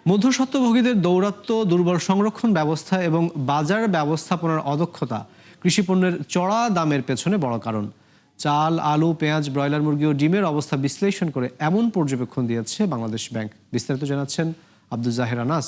মধ্যস্বত্বভোগীদের দৌরাত্ম্য, দুর্বল সংরক্ষণ ব্যবস্থা এবং বাজার ব্যবস্থাপনার অদক্ষতা কৃষিপণ্যের চড়া দামের পেছনে বড় কারণ। চাল, আলু, পেঁয়াজ, ব্রয়লার মুরগি ও ডিমের অবস্থা বিশ্লেষণ করে এমন পর্যবেক্ষণ দিয়েছে বাংলাদেশ ব্যাংক। বিস্তারিত জানাচ্ছেন আব্দুল জাহের আনাস।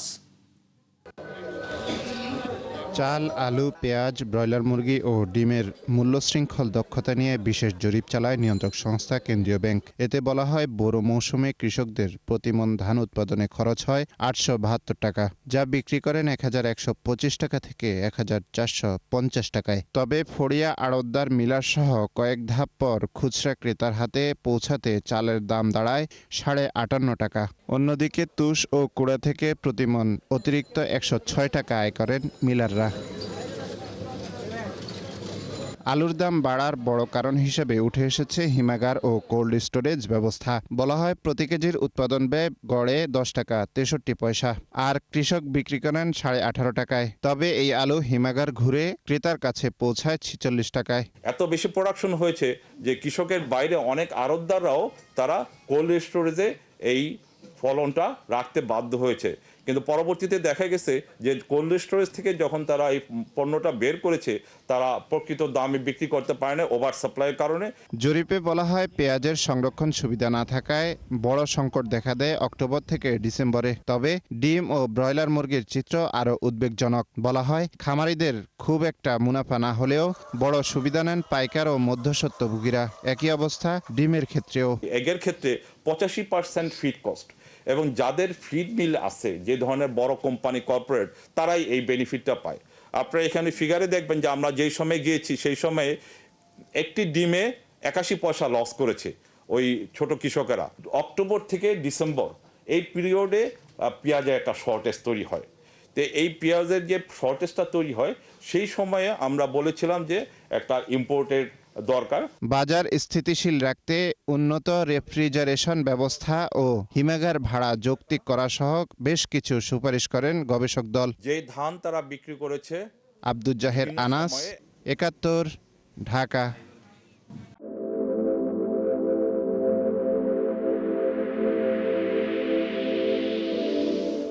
চাল, আলু, পেঁয়াজ, ব্রয়লার মুরগি ও ডিমের মূল্যশৃঙ্খল দক্ষতা নিয়ে বিশেষ জরিপ চালায় নিয়ন্ত্রক সংস্থা কেন্দ্রীয় ব্যাংক। এতে বলা হয়, বোরো মৌসুমে কৃষকদের প্রতিমণ ধান উৎপাদনে খরচ হয় ৮৭২ টাকা, যা বিক্রি করেন ১১২৫ টাকা থেকে ১৪৫০ টাকায়। তবে ফড়িয়া, আড়তদার, মিলার সহ কয়েক ধাপ পর খুচরা ক্রেতার হাতে পৌঁছাতে চালের দাম দাঁড়ায় ৫৮ টাকা। অন্যদিকে তুষ ও কুড়া থেকে প্রতিমণ অতিরিক্ত ১০৬ টাকা আয় করেন মিলাররা। আলুর দাম বাড়ার বড় কারণ হিসেবে উঠে এসেছে হিমাগার ও কোল্ড স্টোরেজ ব্যবস্থা। বলা হয়, প্রতি কেজির উৎপাদন ব্যয় গড়ে ১০ টাকা ৬৩ পয়সা, আর কৃষক বিক্রি করেন ১৮.৫ টাকায়। তবে এই আলু হিমাগার ঘুরে ক্রেতার কাছে পৌঁছায় ৪৬ টাকায়। এত বেশি প্রোডাকশন হয়েছে যে কৃষকের বাইরে অনেক আড়তদাররাও তারা কোল্ড স্টোরেজে এই ফলনটা রাখতে বাধ্য হয়েছে। কিন্তু পরবর্তীতে দেখা গেছে যে কোল্ড স্টোরেজ থেকে যখন তারা এই পণ্যটা বের করেছে, তারা প্রকৃত দামে বিক্রি করতে পারে না ওভার সাপ্লাইয়ের কারণে। জরিপে বলা হয়, পেঁয়াজের সংরক্ষণ সুবিধা না থাকায় বড় সংকট দেখা দেয় অক্টোবর থেকে ডিসেম্বরে। তবে ডিম ও ব্রয়লার মুরগির চিত্র আরও উদ্বেগজনক। বলা হয়, খামারিদের খুব একটা মুনাফা না হলেও বড় সুবিধা নেন পাইকার ও মধ্যস্বত্বভোগীরা। একই অবস্থা ডিমের ক্ষেত্রেও। এগের ক্ষেত্রে 85% ফিড কস্ট, এবং যাদের ফিড মিল আছে, যে ধরনের বড় কোম্পানি কর্পোরেট, তারাই এই বেনিফিটটা পায়। আপনারা এখানে ফিগারে দেখবেন যে আমরা যেই সময় গিয়েছি সেই সময়ে একটি ডিমে ৮১ পয়সা লস করেছে ওই ছোট কৃষকেরা। অক্টোবর থেকে ডিসেম্বর এই পিরিয়ডে পেঁয়াজের একটা শর্টেজ তৈরি হয়। তো এই পেঁয়াজের যে শর্টেজটা তৈরি হয়, সেই সময়ে আমরা বলেছিলাম যে একটা ইম্পোর্টের দরকার। বাজার স্থিতিশীল রাখতে উন্নত রেফ্রিজারেশন ব্যবস্থা ও হিমাগার ভাড়া যৌক্তিক করা সহ বেশ কিছু সুপারিশ করেন গবেষক দল। যে ধান তারা বিক্রি করেছে। আব্দুল জাহের আনাস, ৭১, ঢাকা।